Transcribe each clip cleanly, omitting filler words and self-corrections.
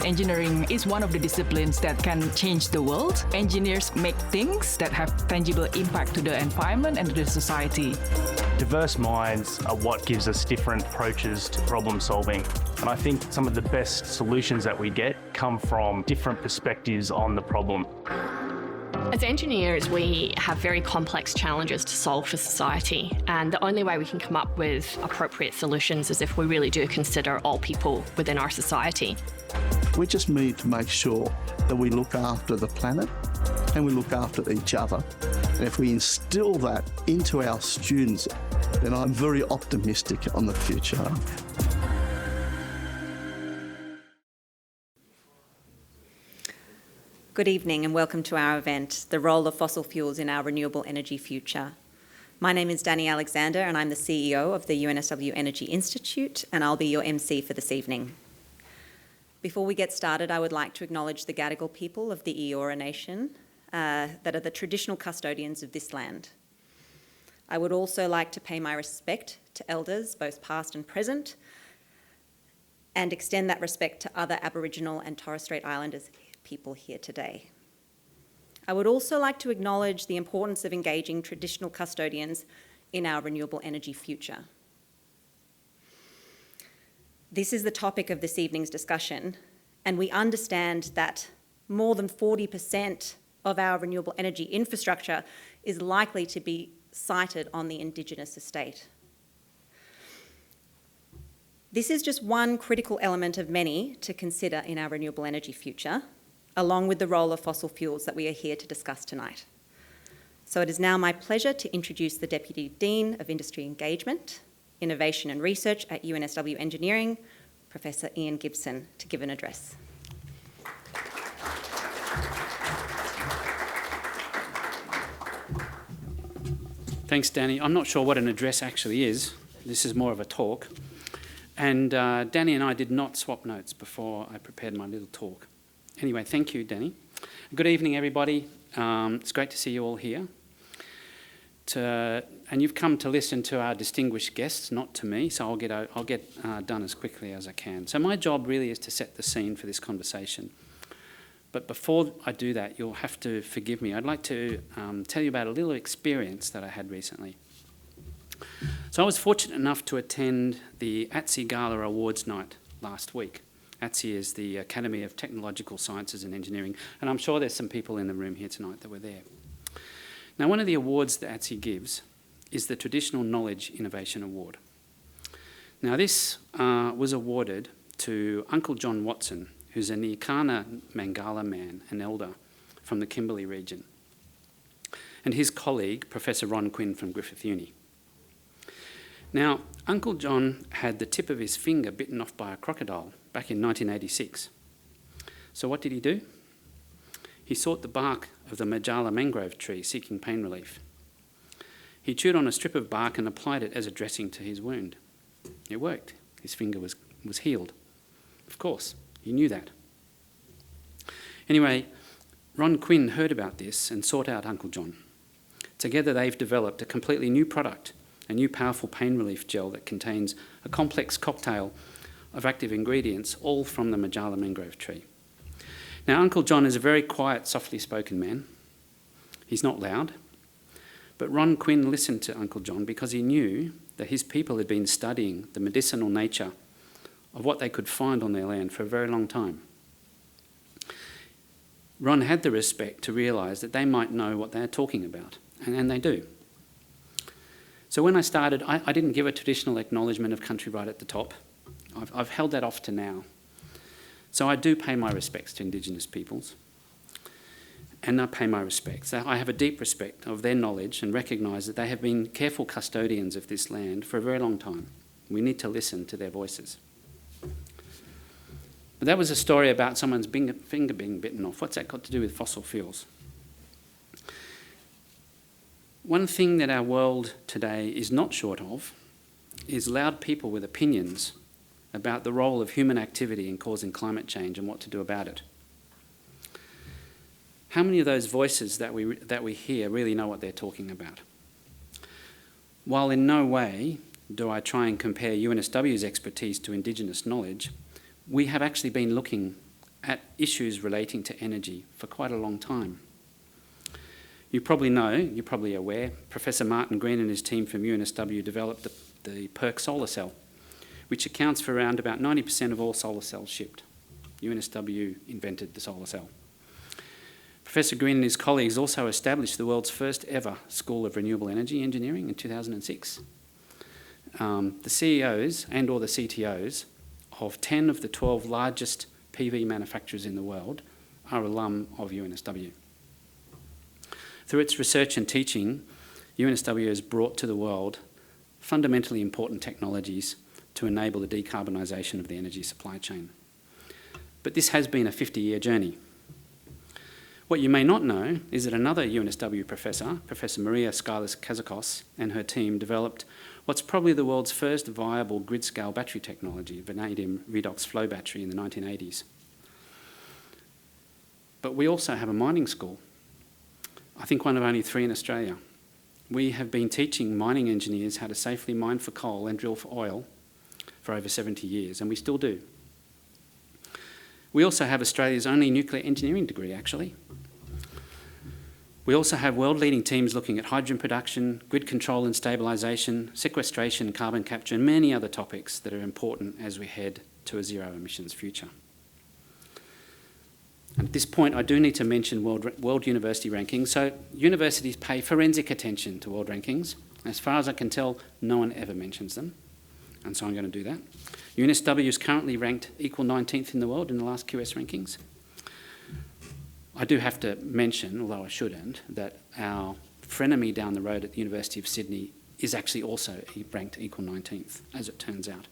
engineering is one of the disciplines that can change the world. Engineers make things that have tangible impact to the environment and to the society. Diverse minds are what gives us different approaches to problem solving. And I think some of the best solutions that we get come from different perspectives on the problem. As engineers, we have very complex challenges to solve for society, and the only way we can come up with appropriate solutions is if we really do consider all people within our society. We just need to make sure that we look after the planet and we look after each other. And if we instill that into our students, then I'm very optimistic on the future. Good evening and welcome to our event, The Role of Fossil Fuels in Our Renewable Energy Future. My name is Dani Alexander and I'm the CEO of the UNSW Energy Institute, and I'll be your MC for this evening. Before we get started, I would like to acknowledge the Gadigal people of the Eora Nation that are the traditional custodians of this land. I would also like to pay my respect to elders, both past and present, and extend that respect to other Aboriginal and Torres Strait Islanders people here today. I would also like to acknowledge the importance of engaging traditional custodians in our renewable energy future. This is the topic of this evening's discussion, and we understand that more than 40% of our renewable energy infrastructure is likely to be sited on the Indigenous estate. This is just one critical element of many to consider in our renewable energy future, along with the role of fossil fuels that we are here to discuss tonight. So it is now my pleasure to introduce the Deputy Dean of Industry Engagement, Innovation and Research at UNSW Engineering, Professor Ian Gibson, to give an address. Thanks, Dani. I'm not sure what an address actually is. This is more of a talk. And Dani and I did not swap notes before I prepared my little talk. Anyway, thank you, Dani. Good evening, everybody. It's great to see you all here. And you've come to listen to our distinguished guests, not to me, so I'll get done as quickly as I can. So my job really is to set the scene for this conversation. But before I do that, you'll have to forgive me. I'd like to tell you about a little experience that I had recently. So I was fortunate enough to attend the ATSI Gala Awards night last week. ATSI is the Academy of Technological Sciences and Engineering, and I'm sure there's some people in the room here tonight that were there. Now, one of the awards that ATSI gives is the Traditional Knowledge Innovation Award. Now, this was awarded to Uncle John Watson, who's a Nyakana Mangala man, an elder from the Kimberley region, and his colleague, Professor Ron Quinn from Griffith Uni. Now, Uncle John had the tip of his finger bitten off by a crocodile back in 1986. So what did he do? He sought the bark of the Majala mangrove tree seeking pain relief. He chewed on a strip of bark and applied it as a dressing to his wound. It worked. His finger was healed. Of course, he knew that. Anyway, Ron Quinn heard about this and sought out Uncle John. Together they've developed a completely new product, a new powerful pain relief gel that contains a complex cocktail of active ingredients, all from the Majala mangrove tree. Now, Uncle John is a very quiet, softly spoken man. He's not loud. But Ron Quinn listened to Uncle John because he knew that his people had been studying the medicinal nature of what they could find on their land for a very long time. Ron had the respect to realise that they might know what they're talking about, and they do. So when I started, I didn't give a traditional acknowledgement of country right at the top. I've held that off to now. So I do pay my respects to Indigenous peoples, and I pay my respects. I have a deep respect of their knowledge and recognise that they have been careful custodians of this land for a very long time. We need to listen to their voices. But that was a story about someone's finger being bitten off. What's that got to do with fossil fuels? One thing that our world today is not short of is loud people with opinions about the role of human activity in causing climate change and what to do about it. How many of those voices that we hear really know what they're talking about? While in no way do I try and compare UNSW's expertise to Indigenous knowledge, we have actually been looking at issues relating to energy for quite a long time. You probably know, you're probably aware, Professor Martin Green and his team from UNSW developed the PERC solar cell, which accounts for around about 90% of all solar cells shipped. UNSW invented the solar cell. Professor Green and his colleagues also established the world's first ever School of Renewable Energy Engineering in 2006. The CEOs and or the CTOs of 10 of the 12 largest PV manufacturers in the world are alum of UNSW. Through its research and teaching, UNSW has brought to the world fundamentally important technologies to enable the decarbonisation of the energy supply chain. But this has been a 50-year journey. What you may not know is that another UNSW professor, Professor Maria Skylas-Kazakos, and her team developed what's probably the world's first viable grid-scale battery technology, vanadium redox flow battery, in the 1980s. But we also have a mining school, I think one of only 3 in Australia. We have been teaching mining engineers how to safely mine for coal and drill for oil for over 70 years, and we still do. We also have Australia's only nuclear engineering degree, actually. We also have world-leading teams looking at hydrogen production, grid control and stabilisation, sequestration, carbon capture, and many other topics that are important as we head to a zero emissions future. And at this point, I do need to mention world university rankings. So universities pay forensic attention to world rankings. As far as I can tell, no one ever mentions them, and so I'm going to do that. UNSW is currently ranked equal 19th in the world in the last QS rankings. I do have to mention, although I shouldn't, that our frenemy down the road at the University of Sydney is actually also ranked equal 19th, as it turns out.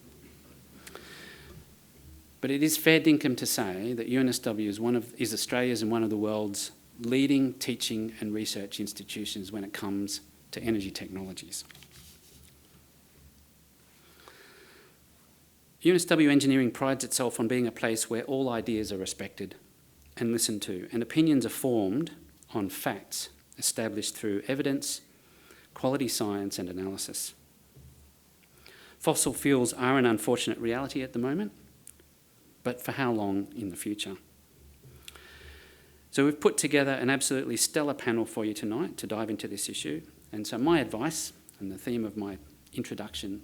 But it is fair dinkum to say that UNSW is Australia's and one of the world's leading teaching and research institutions when it comes to energy technologies. UNSW Engineering prides itself on being a place where all ideas are respected and listened to, and opinions are formed on facts established through evidence, quality science and analysis. Fossil fuels are an unfortunate reality at the moment, but for how long in the future? So we've put together an absolutely stellar panel for you tonight to dive into this issue. And so my advice, and the theme of my introduction,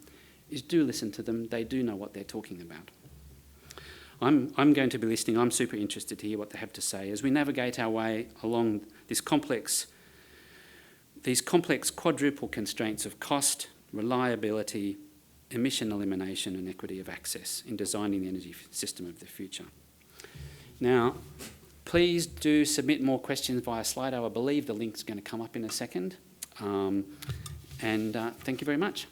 is do listen to them. They do know what they're talking about. I'm going to be listening. I'm super interested to hear what they have to say as we navigate our way along these complex quadruple constraints of cost, reliability, emission elimination and equity of access in designing the energy system of the future. Now, please do submit more questions via Slido. I believe the link's going to come up in a second. Thank you very much.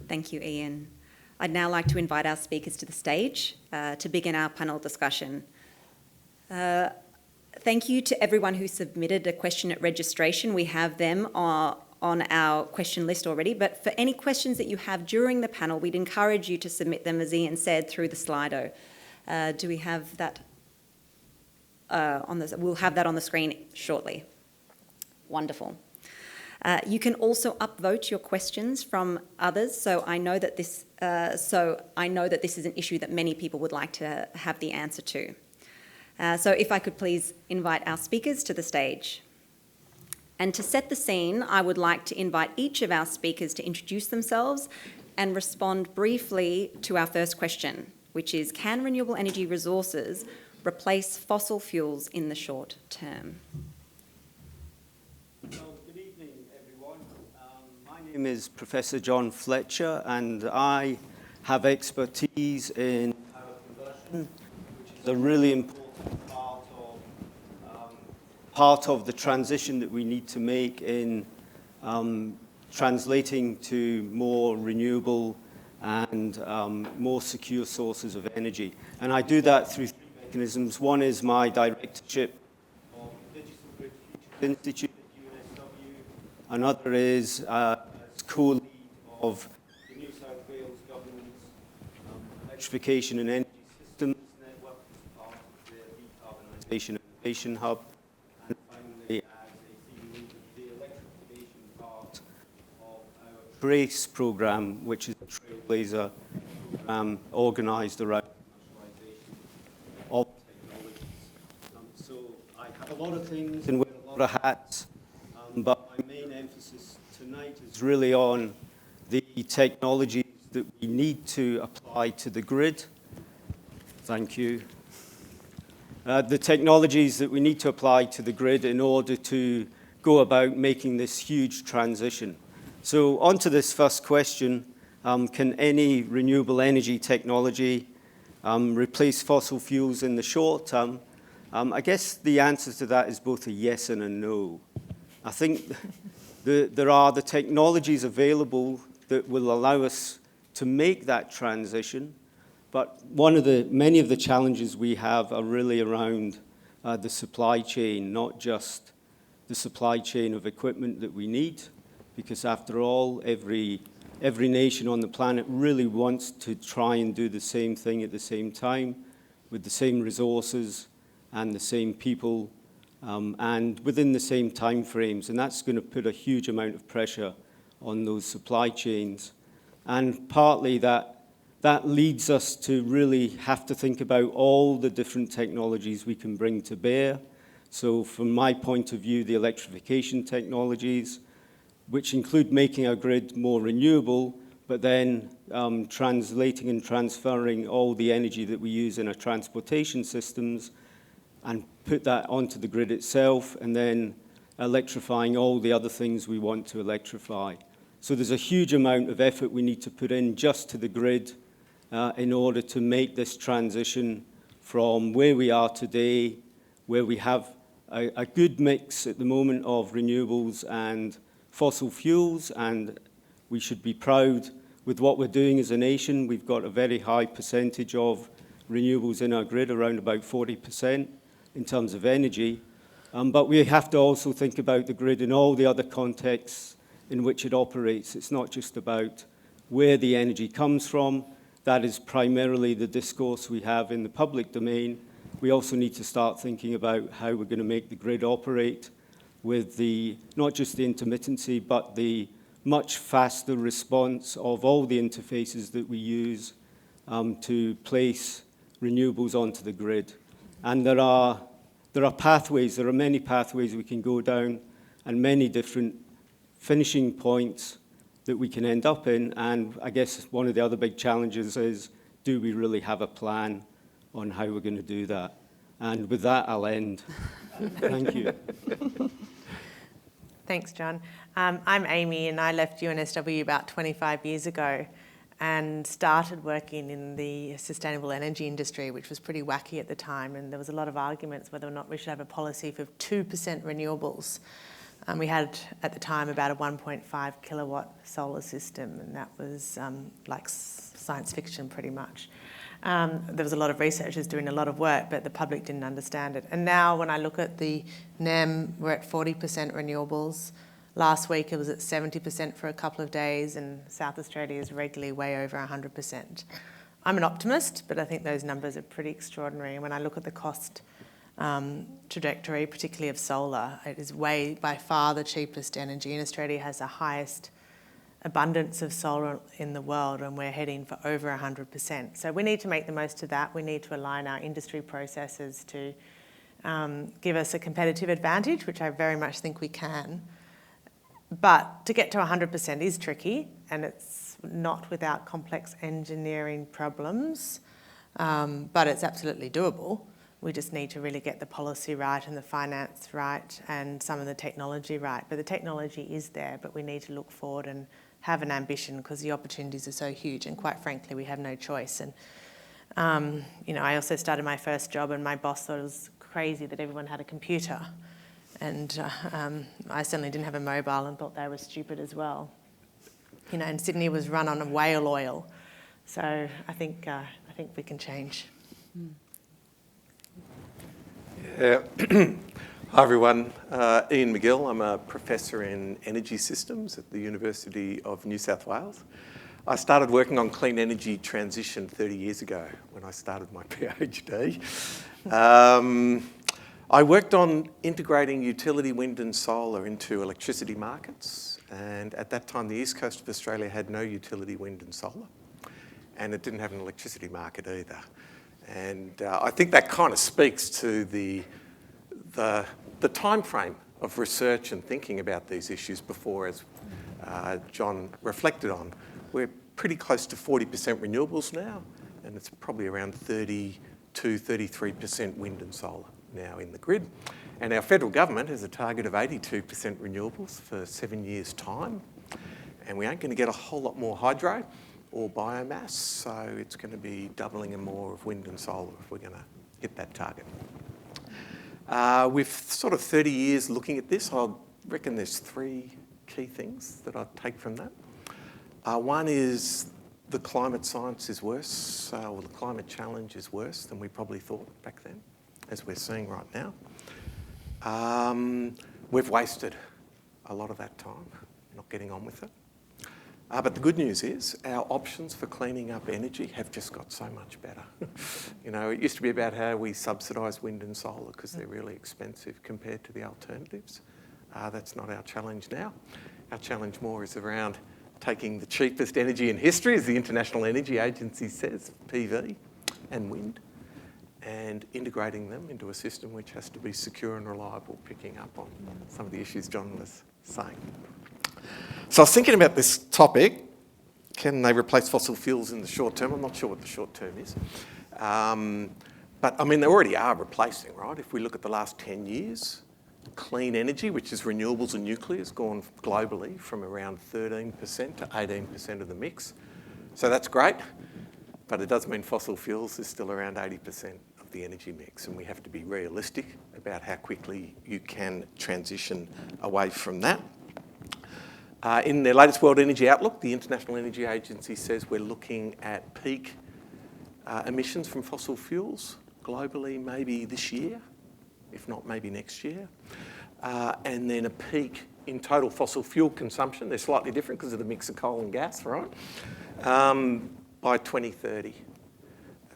Thank you, Ian. I'd now like to invite our speakers to the stage to begin our panel discussion. Thank you to everyone who submitted a question at registration. We have them on our question list already, but for any questions that you have during the panel, we'd encourage you to submit them, as Ian said, through the Slido. Do we have that we'll have that on the screen shortly. Wonderful. You can also upvote your questions from others, so I know that this is an issue that many people would like to have the answer to. So if I could please invite our speakers to the stage. And to set the scene, I would like to invite each of our speakers to introduce themselves and respond briefly to our first question, which is, can renewable energy resources replace fossil fuels in the short term? Well, good evening, everyone. My name is Professor John Fletcher, and I have expertise in power conversion, which is a really important part of the transition that we need to make in translating to more renewable and more secure sources of energy. And I do that through three mechanisms. One is my directorship of the Digital Grid Futures Institute at UNSW. Another is as co-lead of the New South Wales Government's Electrification and Energy Systems Network as part of the Decarbonisation Innovation Hub. And finally, as a team lead of the electrification part of BRACE program, which is a trailblazer organised around commercialisation of technologies. So I have a lot of things and wear a lot of hats, but my main emphasis tonight is really on the technologies that we need to apply to the grid. Thank you. The technologies that we need to apply to the grid in order to go about making this huge transition. So on to this first question, can any renewable energy technology replace fossil fuels in the short term? I guess the answer to that is both a yes and a no. I think there are the technologies available that will allow us to make that transition, but many of the challenges we have are really around the supply chain, not just the supply chain of equipment that we need, because after all, every nation on the planet really wants to try and do the same thing at the same time, with the same resources and the same people, and within the same time frames, and that's going to put a huge amount of pressure on those supply chains. And partly that leads us to really have to think about all the different technologies we can bring to bear. So from my point of view, the electrification technologies, which include making our grid more renewable, but then translating and transferring all the energy that we use in our transportation systems and put that onto the grid itself, and then electrifying all the other things we want to electrify. So there's a huge amount of effort we need to put in just to the grid in order to make this transition from where we are today, where we have a good mix at the moment of renewables and fossil fuels, and we should be proud with what we're doing as a nation. We've got a very high percentage of renewables in our grid, around about 40% in terms of energy. But we have to also think about the grid in all the other contexts in which it operates. It's not just about where the energy comes from. That is primarily the discourse we have in the public domain. We also need to start thinking about how we're going to make the grid operate with not just the intermittency, but the much faster response of all the interfaces that we use to place renewables onto the grid. And there are pathways, there are many pathways we can go down, and many different finishing points that we can end up in. And I guess one of the other big challenges is, do we really have a plan on how we're going to do that? And with that, I'll end. Thank you. Thanks, John. I'm Amy, and I left UNSW about 25 years ago and started working in the sustainable energy industry, which was pretty wacky at the time. And there was a lot of arguments whether or not we should have a policy for 2% renewables. We had, at the time, about a 1.5 kilowatt solar system, and that was like science fiction pretty much. There was a lot of researchers doing a lot of work, but the public didn't understand it. And now when I look at the NEM, we're at 40% renewables. Last week it was at 70% for a couple of days, and South Australia is regularly way over 100%. I'm an optimist, but I think those numbers are pretty extraordinary. And when I look at the cost trajectory, particularly of solar, it is by far the cheapest energy, and Australia has the highest abundance of solar in the world, and we're heading for over 100%. So we need to make the most of that. We need to align our industry processes to give us a competitive advantage, which I very much think we can. But to get to 100% is tricky, and it's not without complex engineering problems, but it's absolutely doable. We just need to really get the policy right and the finance right and some of the technology right. But the technology is there, but we need to look forward and have an ambition, because the opportunities are so huge, and quite frankly, we have no choice. And I also started my first job, and my boss thought it was crazy that everyone had a computer. And I certainly didn't have a mobile and thought they were stupid as well. And Sydney was run on whale oil. So I think we can change. Yeah. Hi everyone, Ian McGill. I'm a professor in energy systems at the University of New South Wales. I started working on clean energy transition 30 years ago when I started my PhD. I worked on integrating utility wind and solar into electricity markets, And at that time, the east coast of Australia had no utility wind and solar, and it didn't have an electricity market either. And I think that kind of speaks to the time frame of research and thinking about these issues before, as John reflected on. We're pretty close to 40% renewables now, and it's probably around 33% wind and solar now in the grid. And our federal government has a target of 82% renewables for 7 years' time. And we ain't going to get a whole lot more hydro or biomass, so it's going to be doubling and more of wind and solar if we're going to hit that target. With sort of 30 years looking at this, I reckon there's 3 key things that I take from that. One is the climate science is worse, or the climate challenge is worse than we probably thought back then, as we're seeing right now. We've wasted a lot of that time not getting on with it. But the good news is our options for cleaning up energy have just got so much better. You know, it used to be about how we subsidise wind and solar because they're really expensive compared to the alternatives. That's not our challenge now. Our challenge more is around taking the cheapest energy in history, as the International Energy Agency says, PV and wind, and integrating them into a system which has to be secure and reliable, picking up on some of the issues John was saying. So I was thinking about this topic. Can they replace fossil fuels in the short term? I'm not sure what the short term is. But I mean, they already are replacing, right? If we look at the last 10 years, clean energy, which is renewables and nuclear, has gone globally from around 13% to 18% of the mix. So that's great, but it does mean fossil fuels is still around 80% of the energy mix, and we have to be realistic about how quickly you can transition away from that. In their latest World Energy Outlook, the International Energy Agency says we're looking at peak emissions from fossil fuels globally maybe this year, if not maybe next year, and then a peak in total fossil fuel consumption. They're slightly different because of the mix of coal and gas, right? By 2030.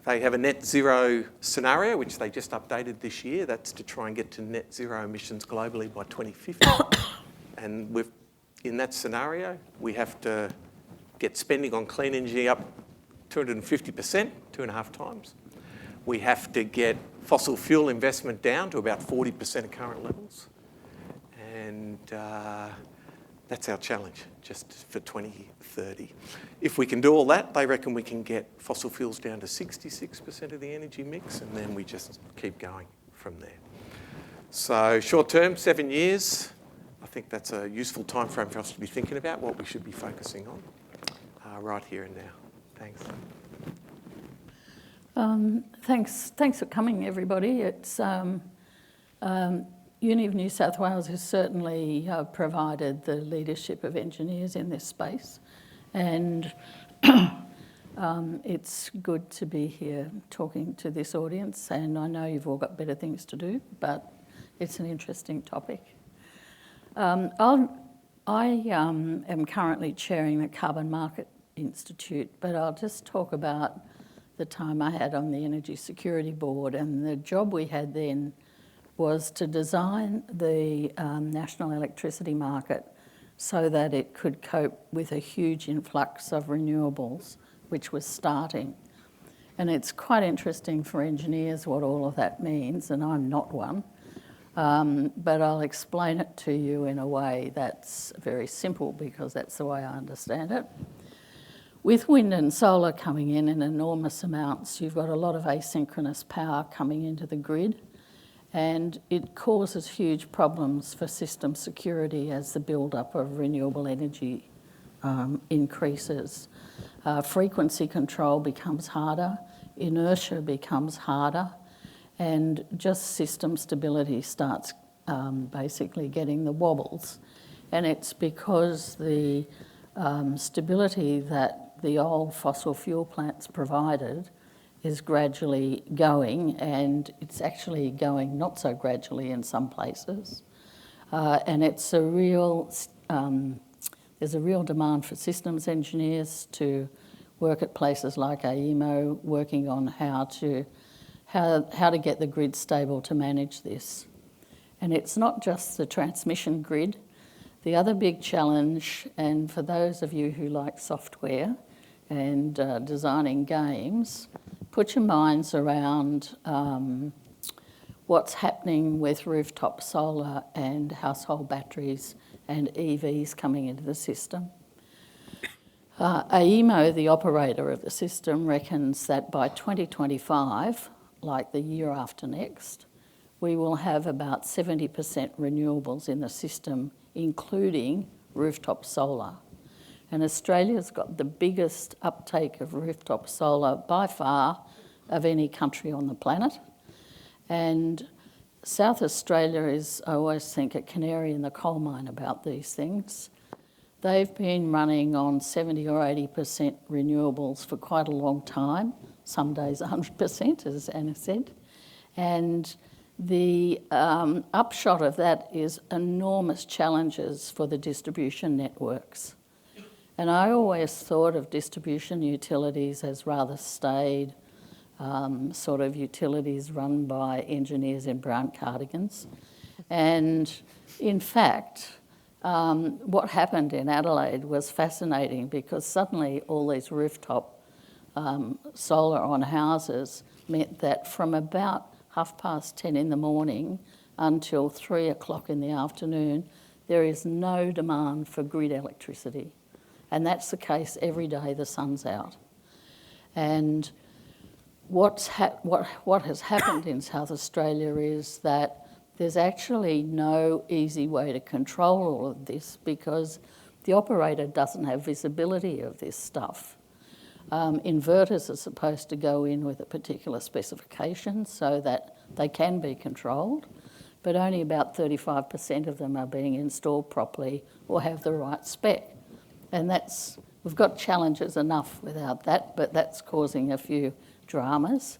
They have a net zero scenario, which they just updated this year. That's to try and get to net zero emissions globally by 2050. And in that scenario, we have to get spending on clean energy up 250%, 2.5 times. We have to get fossil fuel investment down to about 40% of current levels. And that's our challenge, just for 2030. If we can do all that, they reckon we can get fossil fuels down to 66% of the energy mix, and then we just keep going from there. So short term, 7 years. I think that's a useful time frame for us to be thinking about what we should be focusing on right here and now. Thanks. Thanks for coming, everybody. It's Uni of New South Wales has certainly provided the leadership of engineers in this space, and it's good to be here talking to this audience, and I know you've all got better things to do, but it's an interesting topic. I am currently chairing the Carbon Market Institute, but I'll just talk about the time I had on the Energy Security Board, and the job we had then was to design the national electricity market so that it could cope with a huge influx of renewables, which was starting. And it's quite interesting for engineers what all of that means, and I'm not one. But I'll explain it to you in a way that's very simple because that's the way I understand it. With wind and solar coming in enormous amounts, you've got a lot of asynchronous power coming into the grid, and it causes huge problems for system security as the build-up of renewable energy increases. Frequency control becomes harder, inertia becomes harder, and just system stability starts basically getting the wobbles. And it's because the stability that the old fossil fuel plants provided is gradually going, and it's actually going not so gradually in some places. And it's a real, there's a real demand for systems engineers to work at places like AEMO, working on how to get the grid stable to manage this. And it's not just the transmission grid. The other big challenge, and for those of you who like software and designing games, put your minds around what's happening with rooftop solar and household batteries and EVs coming into the system. AEMO, the operator of the system, reckons that by 2025, like the year after next, we will have about 70% renewables in the system, including rooftop solar. And Australia's got the biggest uptake of rooftop solar by far of any country on the planet. And South Australia is, I always think, a canary in the coal mine about these things. They've been running on 70 or 80% renewables for quite a long time, some days 100%, as Anna said. And the upshot of that is enormous challenges for the distribution networks. And I always thought of distribution utilities as rather staid, sort of utilities run by engineers in brown cardigans. And in fact, what happened in Adelaide was fascinating because suddenly all these rooftop solar on houses meant that from about 10:30 in the morning until 3 o'clock in the afternoon, there is no demand for grid electricity. And that's the case every day the sun's out. And what has happened in South Australia is that there's actually no easy way to control all of this because the operator doesn't have visibility of this stuff. Inverters are supposed to go in with a particular specification so that they can be controlled, but only about 35% of them are being installed properly or have the right spec. And we've got challenges enough without that, but that's causing a few dramas.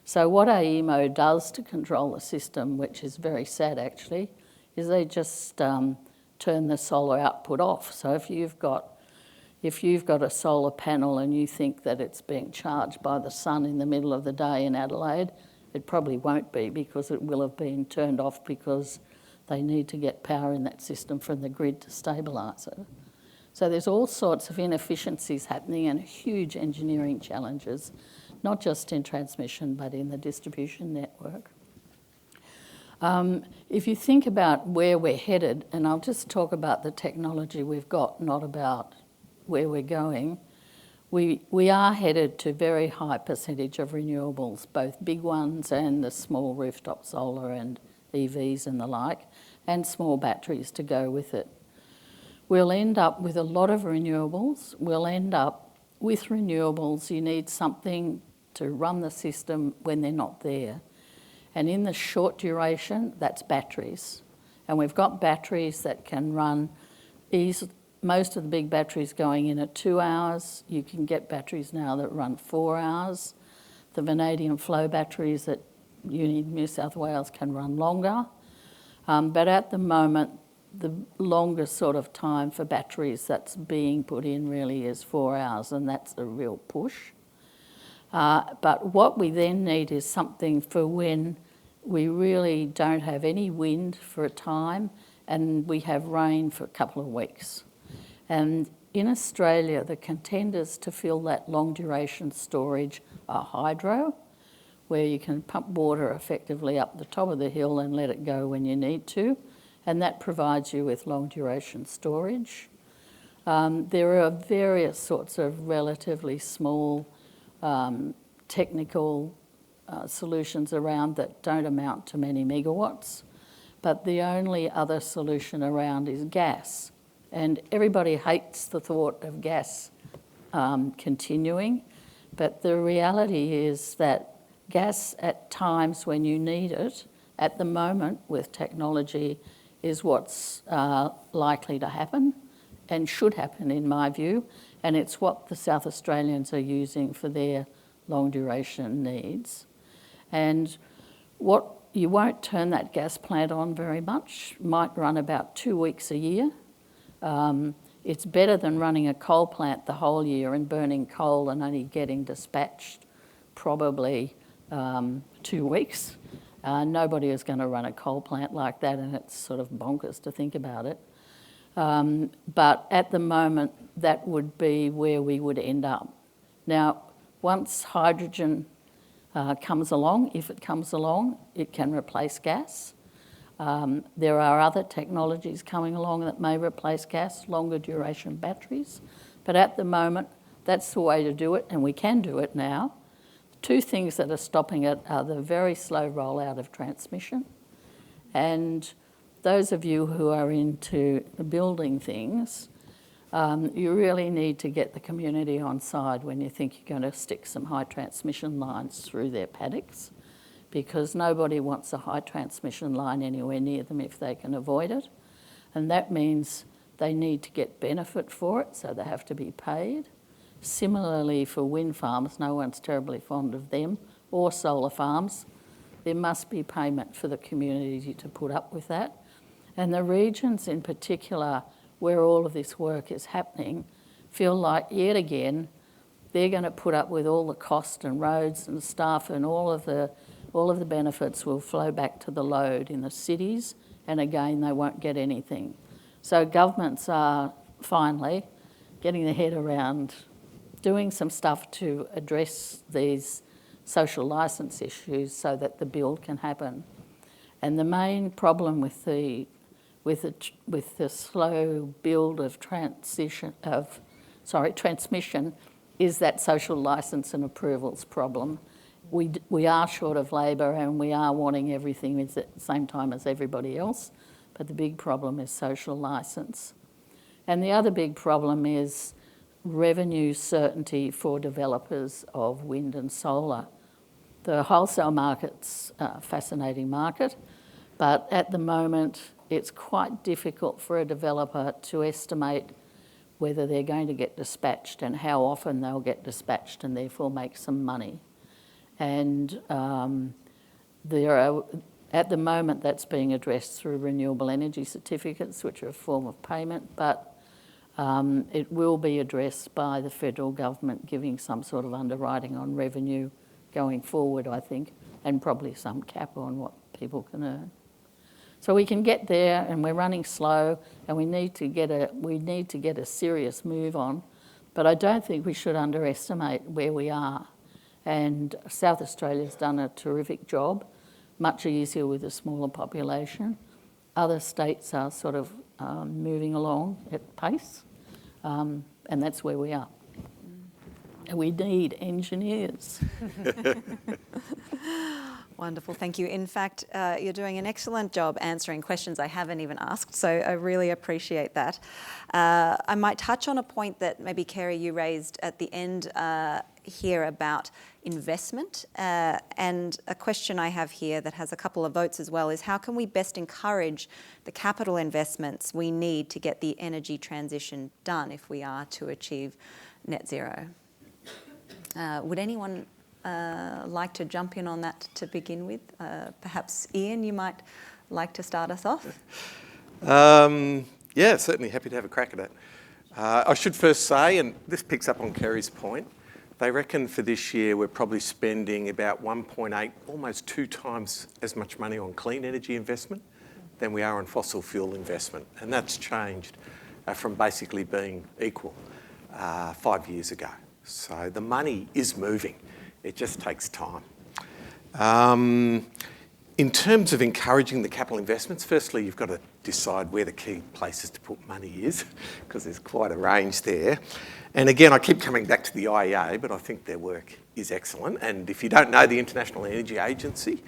So what AEMO does to control the system, which is very sad actually, is they just turn the solar output off. So if you've got a solar panel and you think that it's being charged by the sun in the middle of the day in Adelaide, it probably won't be because it will have been turned off because they need to get power in that system from the grid to stabilise it. So there's all sorts of inefficiencies happening and huge engineering challenges, not just in transmission but in the distribution network. If you think about where we're headed, and I'll just talk about the technology we've got, not about where we're going, we are headed to very high percentage of renewables, both big ones and the small rooftop solar and EVs and the like, and small batteries to go with it. We'll end up with a lot of renewables. We'll end up with renewables, you need something to run the system when they're not there. And in the short duration, that's batteries. And we've got batteries that can run most of the big batteries going in at 2 hours. You can get batteries now that run 4 hours. The vanadium flow batteries at New South Wales can run longer. But at the moment, the longest sort of time for batteries that's being put in really is 4 hours, and that's a real push. But what we then need is something for when we really don't have any wind for a time and we have rain for a couple of weeks. And in Australia, the contenders to fill that long duration storage are hydro, where you can pump water effectively up the top of the hill and let it go when you need to, and that provides you with long duration storage. There are various sorts of relatively small technical solutions around that don't amount to many megawatts, but the only other solution around is gas. And everybody hates the thought of gas continuing, but the reality is that gas at times when you need it, at the moment with technology, is what's likely to happen and should happen in my view, and it's what the South Australians are using for their long duration needs. And you won't turn that gas plant on very much, might run about 2 weeks a year. It's better than running a coal plant the whole year and burning coal and only getting dispatched probably 2 weeks. Nobody is going to run a coal plant like that, and it's sort of bonkers to think about it. But at the moment, that would be where we would end up. Now, once hydrogen comes along, if it comes along, it can replace gas. There are other technologies coming along that may replace gas, longer duration batteries. But at the moment, that's the way to do it, and we can do it now. Two things that are stopping it are the very slow rollout of transmission, and those of you who are into building things, you really need to get the community on side when you think you're going to stick some high transmission lines through their paddocks, because nobody wants a high transmission line anywhere near them if they can avoid it. And that means they need to get benefit for it, so they have to be paid. Similarly for wind farms, no one's terribly fond of them, or solar farms. There must be payment for the community to put up with that. And the regions in particular where all of this work is happening feel like, yet again, they're going to put up with all the cost and roads and stuff, and all of the benefits will flow back to the load in the cities, and again, they won't get anything. So governments are finally getting their head around doing some stuff to address these social licence issues so that the build can happen. And the main problem with the slow build of transmission is that social licence and approvals problem. We are short of labour, and we are wanting everything at the same time as everybody else, but the big problem is social licence. And the other big problem is revenue certainty for developers of wind and solar. The wholesale market's a fascinating market, but at the moment it's quite difficult for a developer to estimate whether they're going to get dispatched and how often they'll get dispatched and therefore make some money. And at the moment that's being addressed through renewable energy certificates, which are a form of payment, but it will be addressed by the federal government giving some sort of underwriting on revenue going forward, I think, and probably some cap on what people can earn. So we can get there, and we're running slow, and we need to get a serious move on. But I don't think we should underestimate where we are. And South Australia's done a terrific job, much easier with a smaller population. Other states are sort of moving along at pace, and that's where we are. And we need engineers. Wonderful, thank you. In fact, you're doing an excellent job answering questions I haven't even asked, so I really appreciate that. I might touch on a point that maybe, Kerry, you raised at the end here about investment. And a question I have here that has a couple of votes as well is, how can we best encourage the capital investments we need to get the energy transition done if we are to achieve net zero? Would anyone like to jump in on that to begin with? Perhaps Ian, you might like to start us off? Yeah, certainly happy to have a crack at it. I should first say, and this picks up on Kerry's point, they reckon for this year we're probably spending about 1.8, almost 2 times as much money on clean energy investment than we are on fossil fuel investment. And that's changed from basically being equal 5 years ago. So the money is moving. It just takes time. In terms of encouraging the capital investments, firstly, you've got to decide where the key places to put money is, because there's quite a range there. And again, I keep coming back to the IEA, but I think their work is excellent. And if you don't know the International Energy Agency,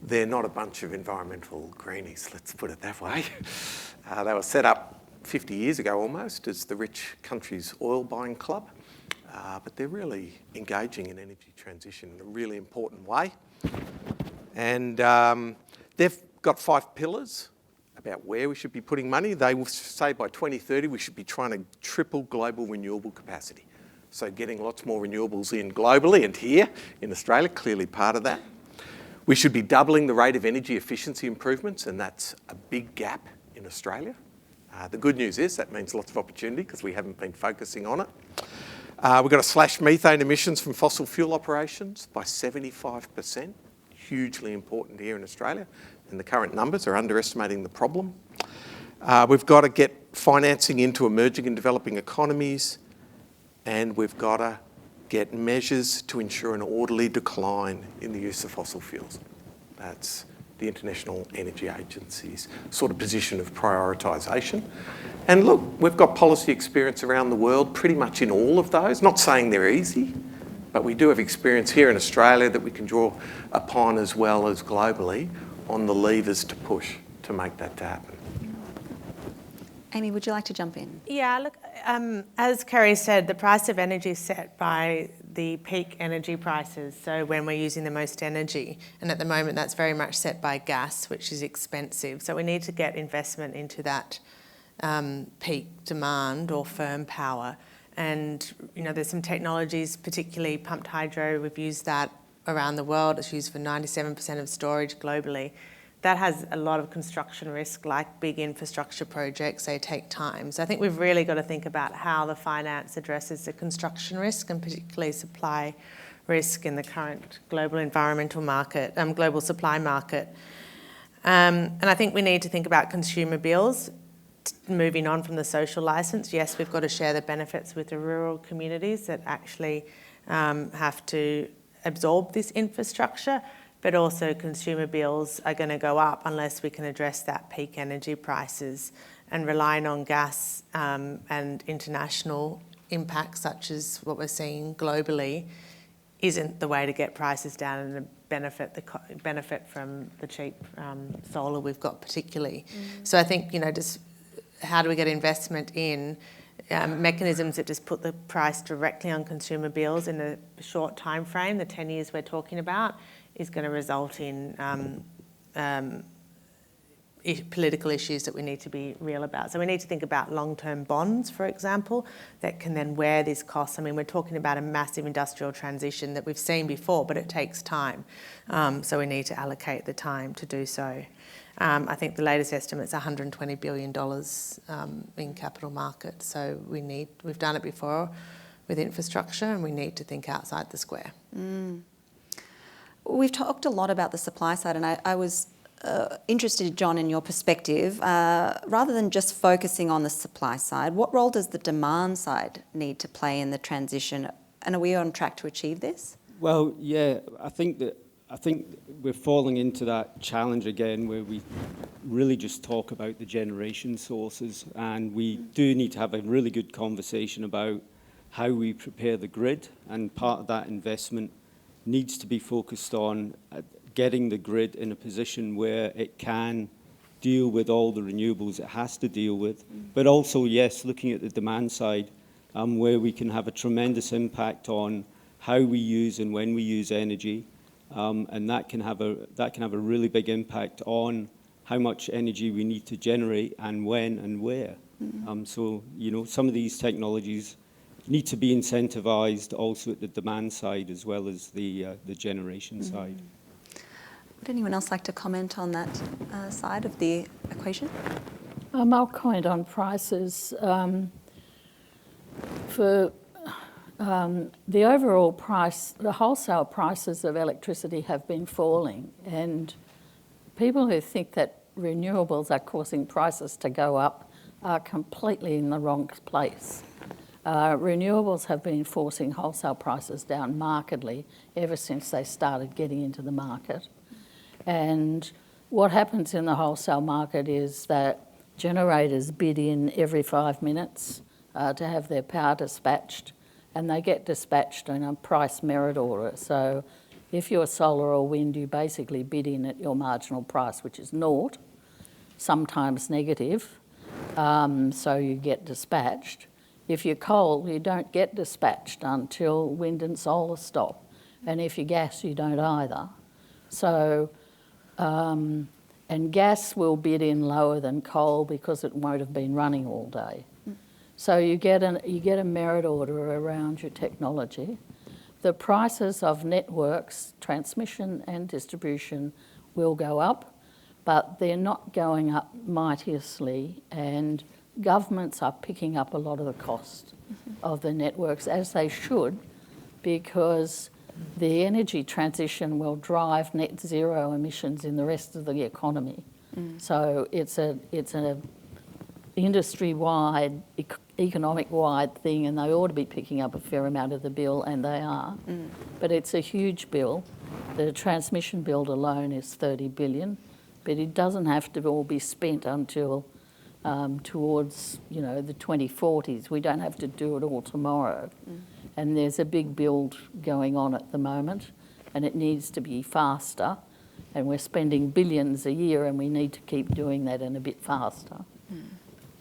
they're not a bunch of environmental greenies, let's put it that way. They were set up 50 years ago almost as the rich country's oil buying club. But they're really engaging in energy transition in a really important way. And they've got 5 pillars about where we should be putting money. They will say by 2030 we should be trying to triple global renewable capacity. So getting lots more renewables in globally, and here in Australia, clearly part of that. We should be doubling the rate of energy efficiency improvements, and that's a big gap in Australia. The good news is that means lots of opportunity because we haven't been focusing on it. We've got to slash methane emissions from fossil fuel operations by 75%. Hugely important here in Australia, and the current numbers are underestimating the problem. We've got to get financing into emerging and developing economies, and we've got to get measures to ensure an orderly decline in the use of fossil fuels. That's the International Energy Agency's sort of position of prioritisation. And look, we've got policy experience around the world pretty much in all of those. Not saying they're easy, but we do have experience here in Australia that we can draw upon as well as globally on the levers to push to make that to happen. Amy, would you like to jump in? Yeah, look, as Kerry said, the price of energy is set by the peak energy prices, so when we're using the most energy. And at the moment, that's very much set by gas, which is expensive. So we need to get investment into that peak demand or firm power. And, you know, there's some technologies, particularly pumped hydro. We've used that around the world. It's used for 97% of storage globally. That has a lot of construction risk, like big infrastructure projects, they take time. So I think we've really got to think about how the finance addresses the construction risk and particularly supply risk in the current global environmental market, global supply market. And I think we need to think about consumer bills, moving on from the social licence. Yes, we've got to share the benefits with the rural communities that actually have to absorb this infrastructure, but also consumer bills are going to go up unless we can address that peak energy prices, and relying on gas and international impacts such as what we're seeing globally isn't the way to get prices down and benefit from the cheap solar we've got particularly. So I think, you know, just how do we get investment in mechanisms that just put the price directly on consumer bills in a short time frame, the 10 years we're talking about, is going to result in political issues that we need to be real about. So we need to think about long-term bonds, for example, that can then wear these costs. I mean, we're talking about a massive industrial transition that we've seen before, but it takes time. So we need to allocate the time to do so. I think the latest estimate's $120 billion in capital markets. So we've done it before with infrastructure, and we need to think outside the square. We've talked a lot about the supply side, and I was interested, John, in your perspective. Rather than just focusing on the supply side, what role does the demand side need to play in the transition? And are we on track to achieve this? Well, yeah, I think we're falling into that challenge again where we really just talk about the generation sources, and we do need to have a really good conversation about how we prepare the grid, and part of that investment needs to be focused on getting the grid in a position where it can deal with all the renewables it has to deal with, but also, yes, looking at the demand side, where we can have a tremendous impact on how we use and when we use energy, and that can have a really big impact on how much energy we need to generate and when and where. So, you know, some of these technologies need to be incentivised also at the demand side as well as the generation side. Would anyone else like to comment on that side of the equation? I'll comment on prices. For the overall price, the wholesale prices of electricity have been falling, and people who think that renewables are causing prices to go up are completely in the wrong place. Renewables have been forcing wholesale prices down markedly ever since they started getting into the market. And what happens in the wholesale market is that generators bid in every 5 minutes to have their power dispatched, and they get dispatched in a price merit order. So if you're solar or wind, you basically bid in at your marginal price, which is naught, sometimes negative, so you get dispatched. If you're coal, you don't get dispatched until wind and solar stop. And if you're gas, you don't either. So, and gas will bid in lower than coal because it won't have been running all day. So you get a merit order around your technology. The prices of networks, transmission and distribution, will go up, but they're not going up mightiously, and governments are picking up a lot of the cost of the networks, as they should, because the energy transition will drive net zero emissions in the rest of the economy. So it's a industry-wide, economic-wide thing, and they ought to be picking up a fair amount of the bill, and they are. But it's a huge bill. The transmission bill alone is $30 billion, but it doesn't have to all be spent until towards, the 2040s. We don't have to do it all tomorrow. And there's a big build going on at the moment, and it needs to be faster. And we're spending billions a year, and we need to keep doing that and a bit faster.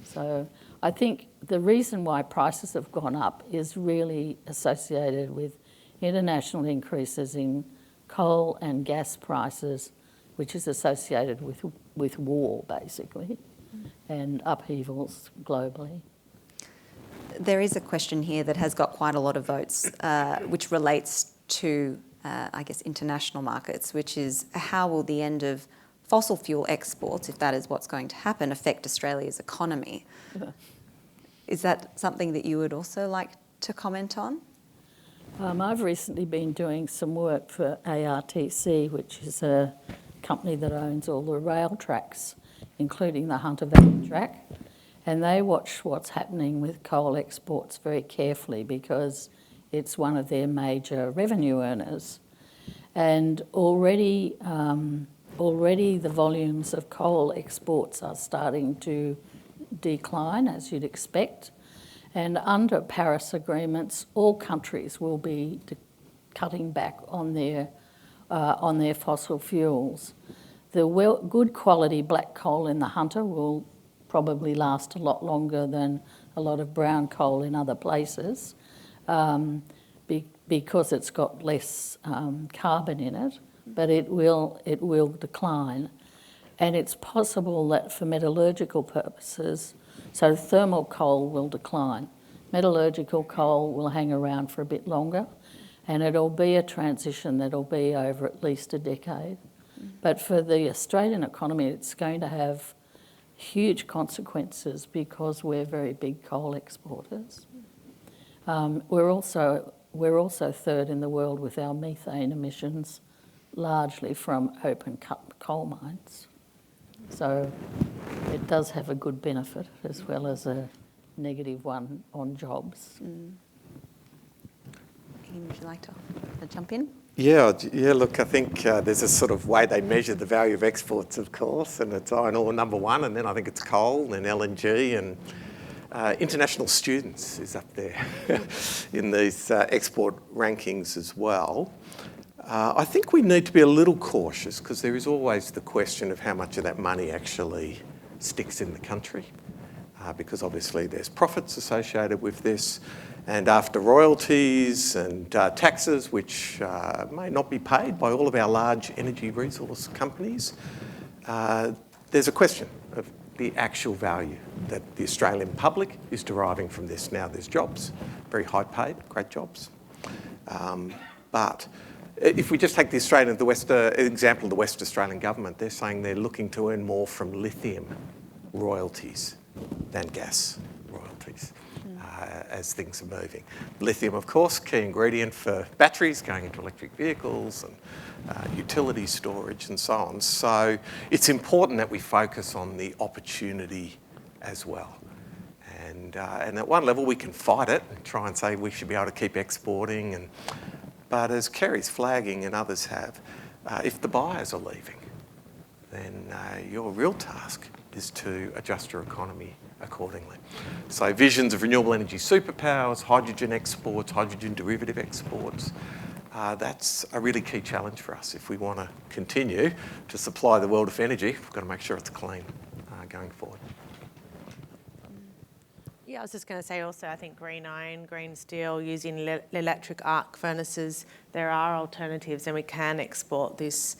So I think the reason why prices have gone up is really associated with international increases in coal and gas prices, which is associated with war, basically, and upheavals globally. There is a question here that has got quite a lot of votes, which relates to, international markets, which is how will the end of fossil fuel exports, if that is what's going to happen, affect Australia's economy? Is that something that you would also like to comment on? I've recently been doing some work for ARTC, which is a company that owns all the rail tracks, including the Hunter Valley track, and they watch what's happening with coal exports very carefully because it's one of their major revenue earners. And already the volumes of coal exports are starting to decline, as you'd expect. And under Paris agreements, all countries will be cutting back on their fossil fuels. The good quality black coal in the Hunter will probably last a lot longer than a lot of brown coal in other places because it's got less carbon in it, but it will decline. And it's possible that for metallurgical purposes, so thermal coal will decline. Metallurgical coal will hang around for a bit longer, and it'll be a transition that'll be over at least a decade. But for the Australian economy, it's going to have huge consequences because we're very big coal exporters. We're also third in the world with our methane emissions, largely from open cut coal mines. So it does have a good benefit as well as a negative one on jobs. Ian, would you like to jump in? Yeah, look, I think there's a sort of way they measure the value of exports, of course, and it's iron ore number one, and then I think it's coal and LNG, and international students is up there in these export rankings as well. I think we need to be a little cautious because there is always the question of how much of that money actually sticks in the country, because obviously there's profits associated with this, and after royalties and taxes, which may not be paid by all of our large energy resource companies, there's a question of the actual value that the Australian public is deriving from this. Now, there's jobs, very high paid, great jobs, but if we just take the example of the West Australian government, they're saying they're looking to earn more from lithium royalties than gas royalties as things are moving. Lithium, of course, key ingredient for batteries going into electric vehicles and utility storage and so on. So it's important that we focus on the opportunity as well. And at one level, we can fight it and try and say we should be able to keep exporting. But as Kerry's flagging and others have, if the buyers are leaving, then your real task is to adjust your economy accordingly. So visions of renewable energy superpowers, hydrogen exports, hydrogen derivative exports, that's a really key challenge for us. If we want to continue to supply the world of energy, we've got to make sure it's clean going forward. Yeah, I was just going to say also, I think green iron, green steel, using electric arc furnaces, there are alternatives and we can export this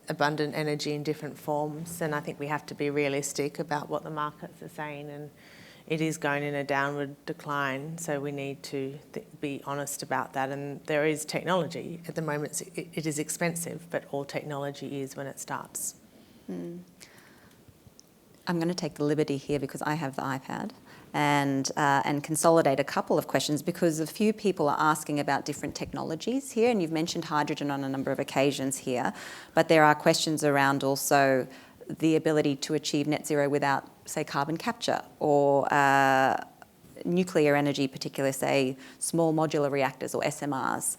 abundant energy in different forms. And I think we have to be realistic about what the markets are saying, and it is going in a downward decline. So we need to be honest about that. And there is technology. At the moment, it is expensive, but all technology is when it starts. I'm going to take the liberty here because I have the iPad. And consolidate a couple of questions because a few people are asking about different technologies here, and you've mentioned hydrogen on a number of occasions here, but there are questions around also the ability to achieve net zero without, say, carbon capture or nuclear energy, particularly, say, small modular reactors or SMRs.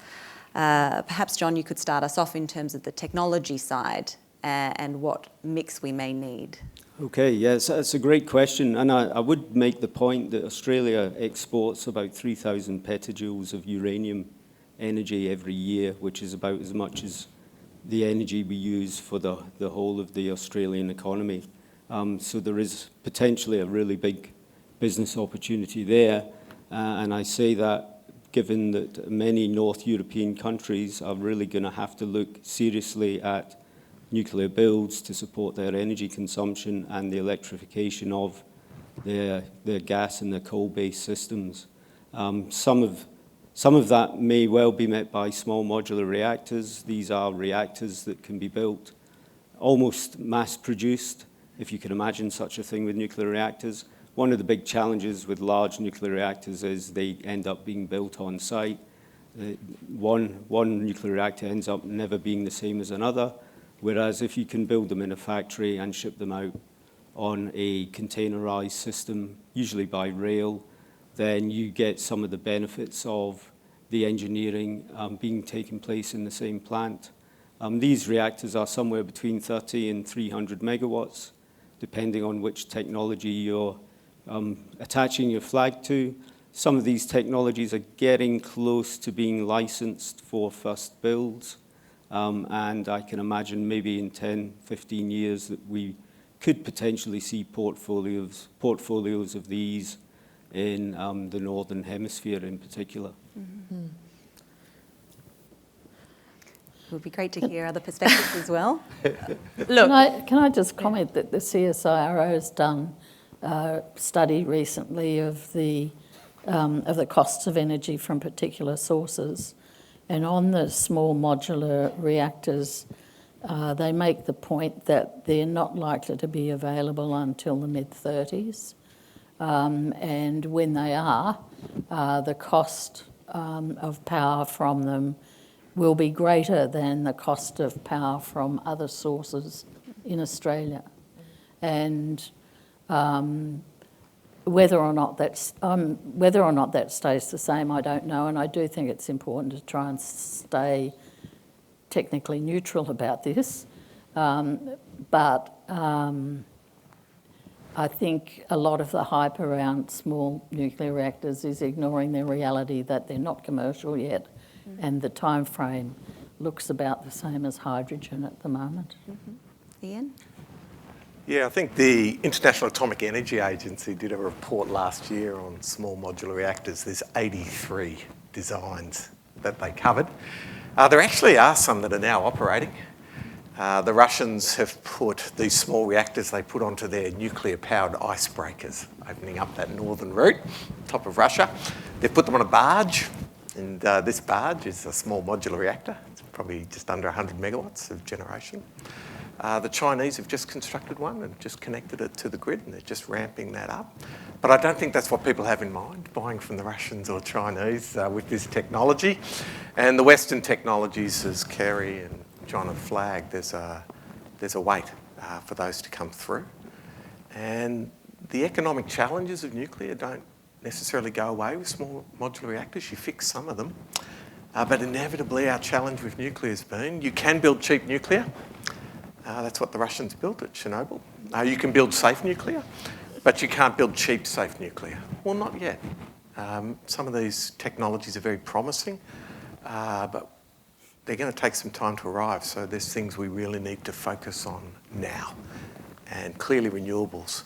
Perhaps, John, you could start us off in terms of the technology side and what mix we may need. Okay, yes, that's a great question. And I would make the point that Australia exports about 3,000 petajoules of uranium energy every year, which is about as much as the energy we use for the whole of the Australian economy. So there is potentially a really big business opportunity there. And I say that given that many North European countries are really going to have to look seriously at nuclear builds to support their energy consumption and the electrification of their gas and their coal-based systems. Some of that may well be met by small modular reactors. These are reactors that can be built almost mass-produced, if you can imagine such a thing with nuclear reactors. One of the big challenges with large nuclear reactors is they end up being built on site. One nuclear reactor ends up never being the same as another, whereas if you can build them in a factory and ship them out on a containerized system, usually by rail, then you get some of the benefits of the engineering being taking place in the same plant. These reactors are somewhere between 30 and 300 megawatts, depending on which technology you're attaching your flag to. Some of these technologies are getting close to being licensed for first builds, and I can imagine maybe in 10, 15 years that we could potentially see portfolios of these in the Northern Hemisphere in particular. Mm-hmm. It would be great to hear other perspectives as well. Look, can I just comment that the CSIRO has done a study recently of the costs of energy from particular sources, and on the small modular reactors, they make the point that they're not likely to be available until the mid-30s. And when they are, the cost of power from them will be greater than the cost of power from other sources in Australia. And whether or not that stays the same, I don't know. And I do think it's important to try and stay technically neutral about this. But I think a lot of the hype around small nuclear reactors is ignoring the reality that they're not commercial yet, and the time frame looks about the same as hydrogen at the moment. Mm-hmm. Ian? Yeah, I think the International Atomic Energy Agency did a report last year on small modular reactors. There's 83 designs that they covered. There actually are some that are now operating. The Russians have put these small reactors they put onto their nuclear-powered icebreakers, opening up that northern route, top of Russia. They've put them on a barge, and this barge is a small modular reactor. It's probably just under 100 megawatts of generation. The Chinese have just constructed one and just connected it to the grid, and they're just ramping that up. But I don't think that's what people have in mind, buying from the Russians or Chinese with this technology. And the Western technologies, as Kerry and John have flagged, there's a wait for those to come through. And the economic challenges of nuclear don't necessarily go away with small modular reactors. You fix some of them. But inevitably our challenge with nuclear has been you can build cheap nuclear. That's what the Russians built at Chernobyl. You can build safe nuclear, but you can't build cheap safe nuclear. Well, not yet. Some of these technologies are very promising, but they're going to take some time to arrive. So there's things we really need to focus on now. And clearly renewables,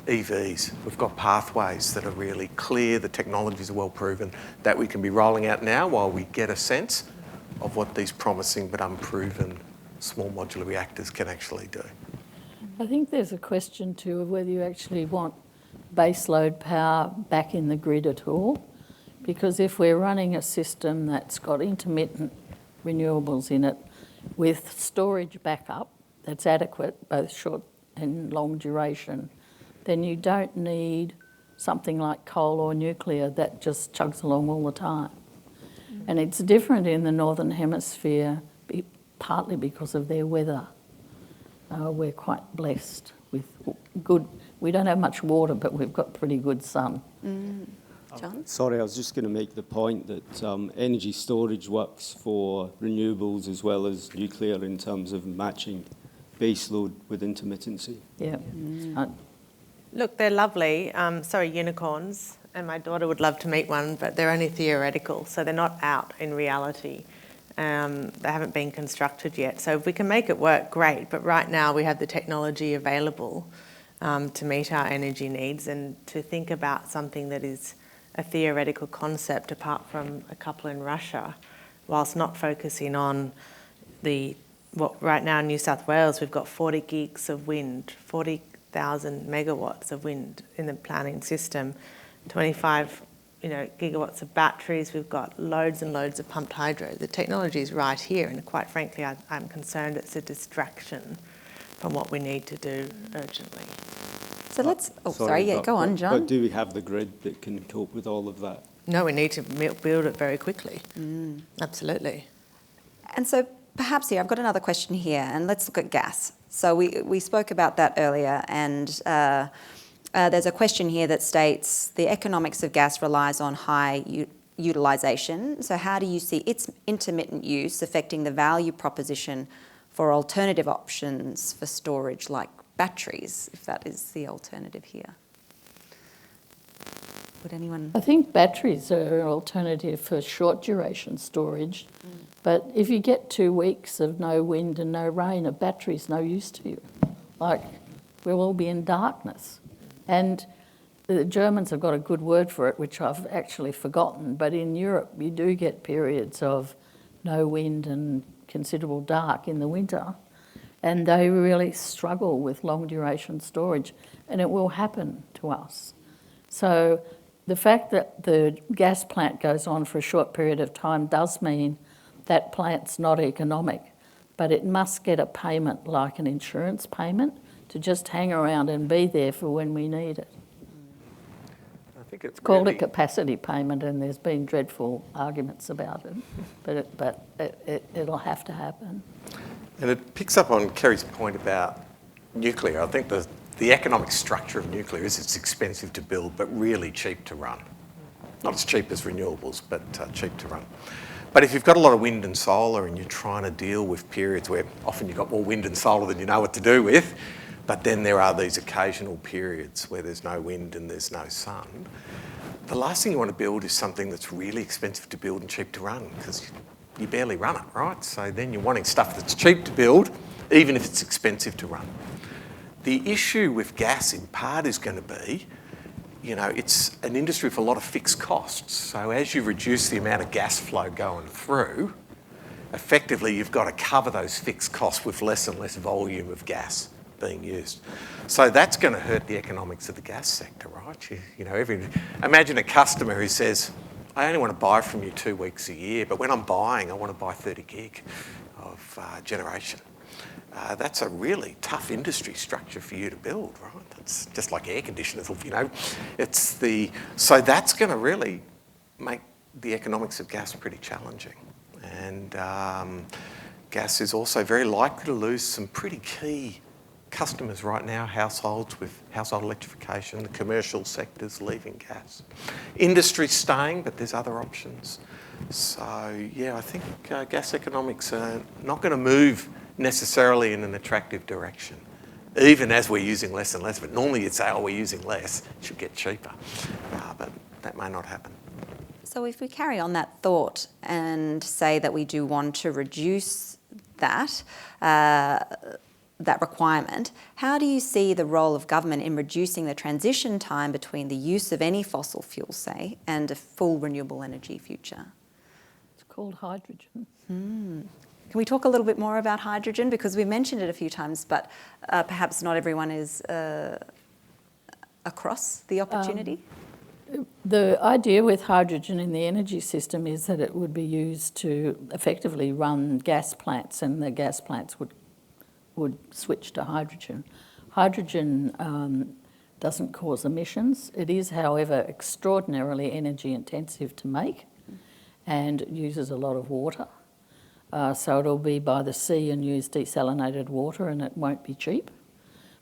EVs, we've got pathways that are really clear, the technologies are well proven, that we can be rolling out now while we get a sense of what these promising but unproven small modular reactors can actually do. I think there's a question too of whether you actually want baseload power back in the grid at all, because if we're running a system that's got intermittent renewables in it with storage backup that's adequate, both short and long duration, then you don't need something like coal or nuclear that just chugs along all the time. And it's different in the Northern Hemisphere, partly because of their weather. we're quite blessed with good. We don't have much water, but we've got pretty good sun. John? Sorry, I was just going to make the point that energy storage works for renewables as well as nuclear in terms of matching baseload with intermittency. Yeah. Look, they're lovely. Unicorns, and my daughter would love to meet one, but they're only theoretical, so they're not out in reality. They haven't been constructed yet. So if we can make it work, great. But right now we have the technology available to meet our energy needs, and to think about something that is a theoretical concept apart from a couple in Russia, whilst not focusing on what right now in New South Wales we've got 40 gigs of wind, 40,000 megawatts of wind in the planning system, 25 gigawatts of batteries, we've got loads and loads of pumped hydro. The technology is right here, and quite frankly I'm concerned it's a distraction from what we need to do urgently. So let's, go on, John. But do we have the grid that can cope with all of that? No, we need to build it very quickly. Absolutely. And so perhaps here, I've got another question here, and let's look at gas. So we spoke about that earlier, and there's a question here that states the economics of gas relies on high utilisation. So how do you see its intermittent use affecting the value proposition for alternative options for storage like batteries, if that is the alternative here? Would anyone? I think batteries are an alternative for short duration storage, but if you get 2 weeks of no wind and no rain, a battery's no use to you. Like, we'll all be in darkness. And the Germans have got a good word for it, which I've actually forgotten, but in Europe you do get periods of no wind and considerable dark in the winter, and they really struggle with long duration storage, and it will happen to us. So the fact that the gas plant goes on for a short period of time does mean that plant's not economic, but it must get a payment like an insurance payment to just hang around and be there for when we need it. I think it's called a capacity payment, and there's been dreadful arguments about it, but it'll have to happen. And it picks up on Kerry's point about nuclear. I think the economic structure of nuclear is it's expensive to build, but really cheap to run. Not as cheap as renewables, but cheap to run. But if you've got a lot of wind and solar and you're trying to deal with periods where often you've got more wind and solar than you know what to do with, but then there are these occasional periods where there's no wind and there's no sun, the last thing you want to build is something that's really expensive to build and cheap to run, because you barely run it, right? So then you're wanting stuff that's cheap to build, even if it's expensive to run. The issue with gas in part is going to be, it's an industry with a lot of fixed costs. So as you reduce the amount of gas flow going through, effectively you've got to cover those fixed costs with less and less volume of gas being used. So that's going to hurt the economics of the gas sector, right? Imagine a customer who says, I only want to buy from you 2 weeks a year, but when I'm buying, I want to buy 30 gig of generation. That's a really tough industry structure for you to build, right? It's just like air conditioners, So that's going to really make the economics of gas pretty challenging. And gas is also very likely to lose some pretty key customers right now, households with household electrification, the commercial sector's leaving gas. Industry's staying, but there's other options. So, yeah, I think gas economics are not going to move necessarily in an attractive direction, even as we're using less and less. But normally you'd say, we're using less, it should get cheaper. But that may not happen. So if we carry on that thought and say that we do want to reduce that requirement, how do you see the role of government in reducing the transition time between the use of any fossil fuel, say, and a full renewable energy future? It's called hydrogen. Can we talk a little bit more about hydrogen? Because we've mentioned it a few times, but perhaps not everyone is across the opportunity. The idea with hydrogen in the energy system is that it would be used to effectively run gas plants, and the gas plants would switch to hydrogen. Hydrogen doesn't cause emissions. It is, however, extraordinarily energy intensive to make and uses a lot of water. So it'll be by the sea and use desalinated water, and it won't be cheap.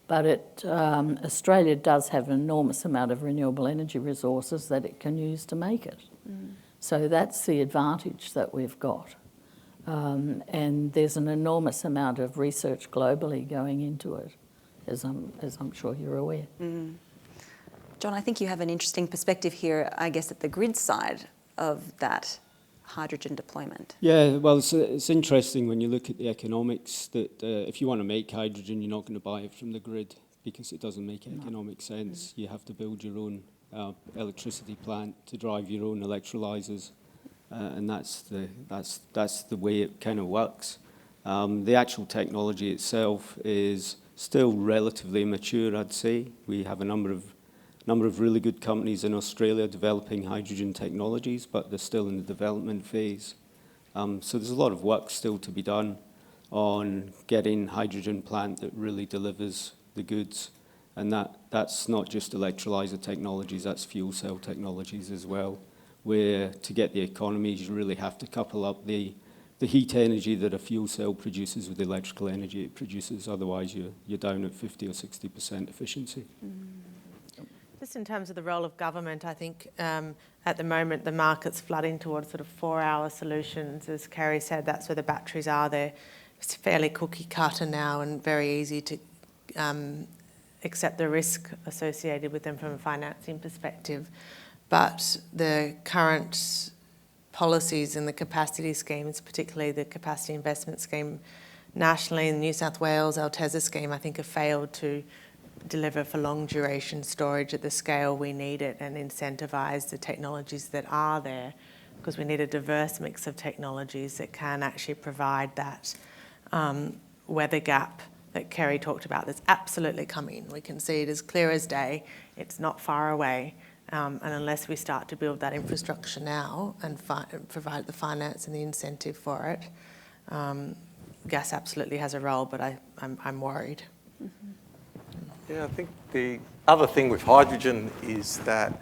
But Australia does have an enormous amount of renewable energy resources that it can use to make it. So that's the advantage that we've got. And there's an enormous amount of research globally going into it, as I'm sure you're aware. John, I think you have an interesting perspective here, I guess, at the grid side of that hydrogen deployment. Yeah, well, it's interesting when you look at the economics that if you want to make hydrogen, you're not going to buy it from the grid because it doesn't make economic sense. You have to build your own electricity plant to drive your own electrolyzers, and that's the way it kind of works. The actual technology itself is still relatively immature, I'd say. We have a number of really good companies in Australia developing hydrogen technologies, but they're still in the development phase. So there's a lot of work still to be done on getting hydrogen plant that really delivers the goods. And that's not just electrolyzer technologies, that's fuel cell technologies as well, where to get the economies, you really have to couple up the heat energy that a fuel cell produces with the electrical energy it produces. Otherwise, you're down at 50 or 60% efficiency. Just in terms of the role of government, I think at the moment the market's flooding towards sort of 4-hour solutions. As Kerry said, that's where the batteries are. They're fairly cookie cutter now and very easy to accept the risk associated with them from a financing perspective. But the current policies and the capacity schemes, particularly the capacity investment scheme nationally in New South Wales, our TESA scheme, I think have failed to deliver for long duration storage at the scale we need it and incentivise the technologies that are there, because we need a diverse mix of technologies that can actually provide that weather gap that Kerry talked about that's absolutely coming. We can see it as clear as day. It's not far away. And unless we start to build that infrastructure now and provide the finance and the incentive for it, gas absolutely has a role, but I'm worried. Yeah, I think the other thing with hydrogen is that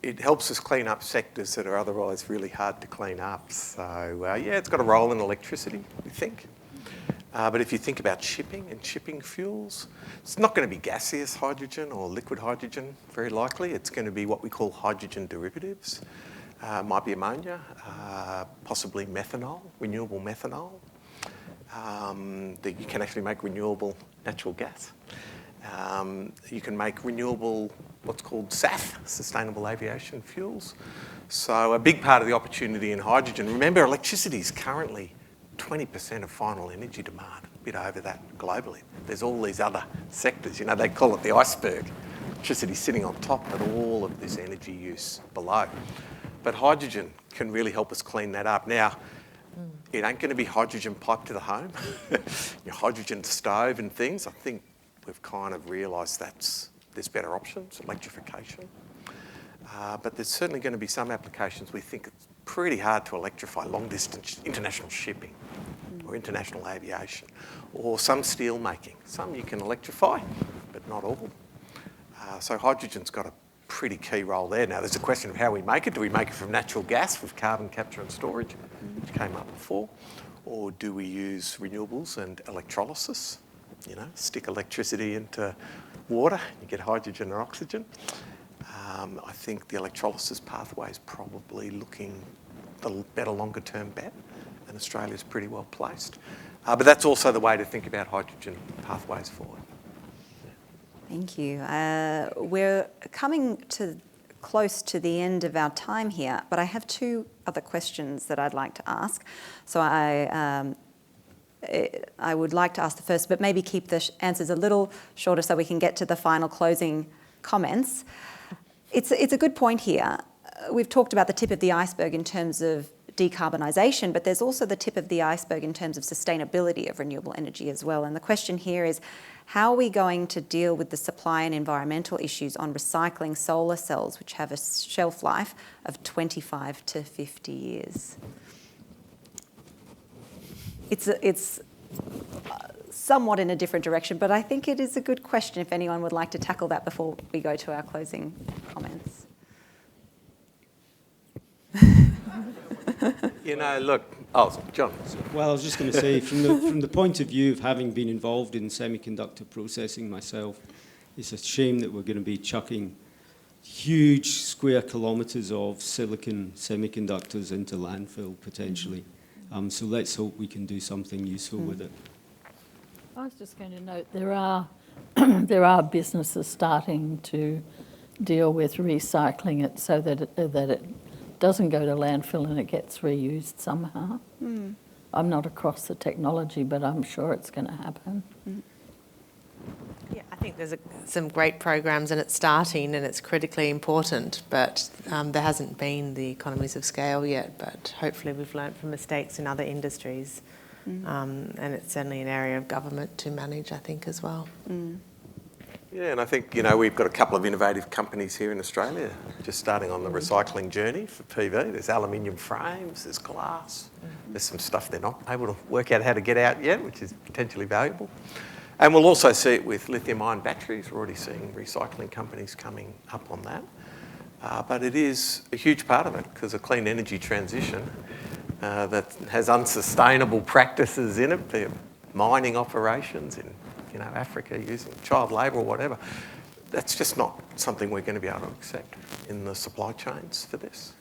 it helps us clean up sectors that are otherwise really hard to clean up. So, yeah, it's got a role in electricity, we think. But if you think about shipping and shipping fuels, it's not going to be gaseous hydrogen or liquid hydrogen, very likely. It's going to be what we call hydrogen derivatives. Might be ammonia, possibly methanol, renewable methanol. You can actually make renewable natural gas. You can make renewable, what's called SAF, sustainable aviation fuels. So a big part of the opportunity in hydrogen, remember electricity is currently 20% of final energy demand, a bit over that globally. There's all these other sectors, you know, they call it the iceberg. Electricity sitting on top, but all of this energy use below. But hydrogen can really help us clean that up. Now, it ain't going to be hydrogen piped to the home, your hydrogen stove and things. I think we've kind of realised there's better options, electrification. But there's certainly going to be some applications we think it's pretty hard to electrify, long-distance international shipping or international aviation, or some steel making. Some you can electrify, but not all. So hydrogen's got a pretty key role there. Now, there's a question of how we make it. Do we make it from natural gas with carbon capture and storage, which came up before? Or do we use renewables and electrolysis? You know, stick electricity into water, you get hydrogen or oxygen. I think the electrolysis pathway is probably looking a better longer-term bet, and Australia's pretty well placed. But that's also the way to think about hydrogen pathways forward. Thank you. We're coming close to the end of our time here, but I have 2 other questions that I'd like to ask. So I would like to ask the first, but maybe keep the answers a little shorter so we can get to the final closing comments. It's a good point here. We've talked about the tip of the iceberg in terms of decarbonisation, but there's also the tip of the iceberg in terms of sustainability of renewable energy as well. And the question here is, how are we going to deal with the supply and environmental issues on recycling solar cells, which have a shelf life of 25 to 50 years? It's somewhat in a different direction, but I think it is a good question if anyone would like to tackle that before we go to our closing comments. You know, look, oh, John. Well, I was just going to say, from the point of view of having been involved in semiconductor processing myself, it's a shame that we're going to be chucking huge square kilometres of silicon semiconductors into landfill, potentially. So let's hope we can do something useful with it. I was just going to note there are businesses starting to deal with recycling it so that it doesn't go to landfill and it gets reused somehow. I'm not across the technology, but I'm sure it's going to happen. Yeah, I think there's some great programs and it's starting and it's critically important, but there hasn't been the economies of scale yet, but hopefully we've learnt from mistakes in other industries. And it's certainly an area of government to manage, I think, as well. Yeah, and I think, you know, we've got a couple of innovative companies here in Australia just starting on the recycling journey for PV. There's aluminium frames, there's glass, there's some stuff they're not able to work out how to get out yet, which is potentially valuable. And we'll also see it with lithium-ion batteries. We're already seeing recycling companies coming up on that. But it is a huge part of it because a clean energy transition that has unsustainable practices in it, be it mining operations in Africa using child labour or whatever, that's just not something we're going to be able to accept in the supply chains for this.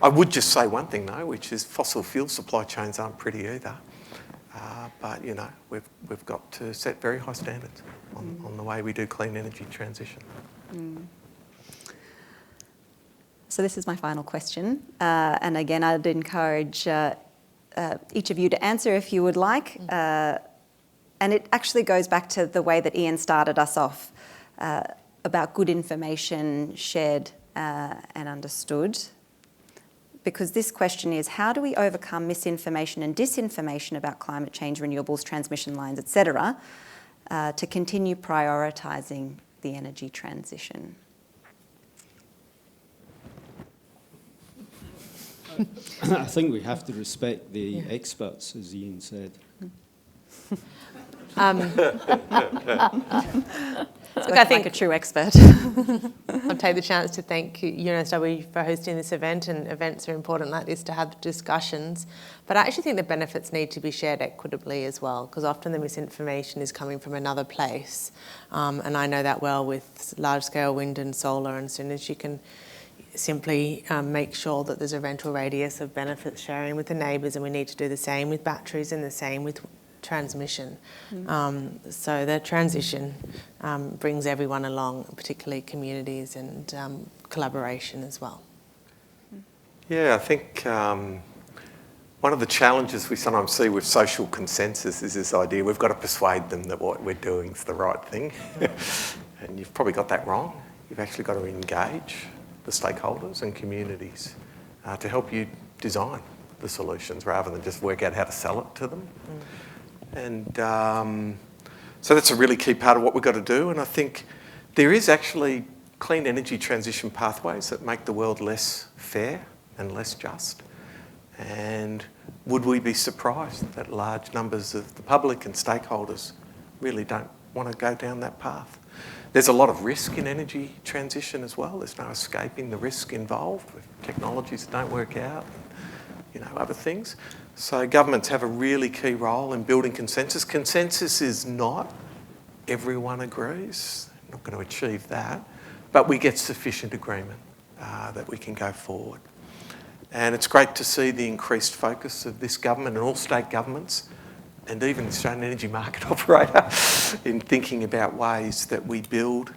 I would just say one thing though, which is fossil fuel supply chains aren't pretty either. But you know, we've got to set very high standards on the way we do clean energy transition. So this is my final question. And again, I'd encourage each of you to answer if you would like. And it actually goes back to the way that Ian started us off about good information shared and understood. Because this question is, how do we overcome misinformation and disinformation about climate change, renewables, transmission lines, etc., to continue prioritising the energy transition? I think we have to respect the experts, as Ian said. Look, I think a true expert. I'll take the chance to thank UNSW for hosting this event, and events are important like this to have discussions. But I actually think the benefits need to be shared equitably as well, because often the misinformation is coming from another place. And I know that well with large-scale wind and solar, and as soon as you can simply make sure that there's a rental radius of benefits sharing with the neighbours, and we need to do the same with batteries and the same with transmission. So the transition brings everyone along, particularly communities and collaboration as well. Yeah, I think one of the challenges we sometimes see with social consensus is this idea we've got to persuade them that what we're doing is the right thing. And you've probably got that wrong. You've actually got to engage the stakeholders and communities to help you design the solutions rather than just work out how to sell it to them. And so that's a really key part of what we've got to do. And I think there is actually clean energy transition pathways that make the world less fair and less just. And would we be surprised that large numbers of the public and stakeholders really don't want to go down that path? There's a lot of risk in energy transition as well. There's no escaping the risk involved with technologies that don't work out, and, other things. So governments have a really key role in building consensus. Consensus is not everyone agrees. We're not going to achieve that, but we get sufficient agreement that we can go forward. And it's great to see the increased focus of this government and all state governments and even the Australian Energy Market Operator in thinking about ways that we build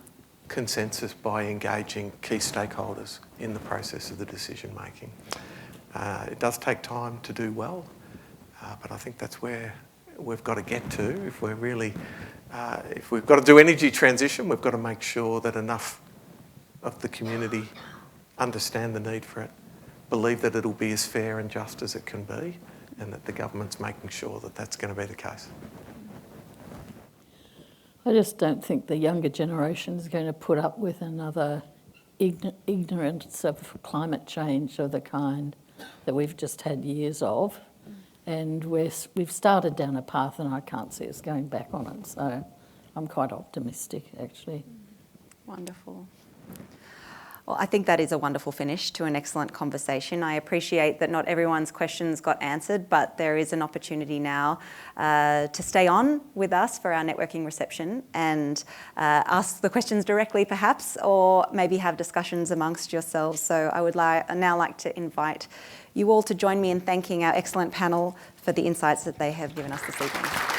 consensus by engaging key stakeholders in the process of the decision making. It does take time to do well, but I think that's where we've got to get to. If we're really, if we've got to do energy transition, we've got to make sure that enough of the community understand the need for it, believe that it'll be as fair and just as it can be, and that the government's making sure that that's going to be the case. I just don't think the younger generation is going to put up with another ignorance of climate change of the kind that we've just had years of. And we've started down a path and I can't see us going back on it. So I'm quite optimistic, actually. Wonderful. Well, I think that is a wonderful finish to an excellent conversation. I appreciate that not everyone's questions got answered, but there is an opportunity now to stay on with us for our networking reception and ask the questions directly perhaps, or maybe have discussions amongst yourselves. So I would now like to invite you all to join me in thanking our excellent panel for the insights that they have given us this evening.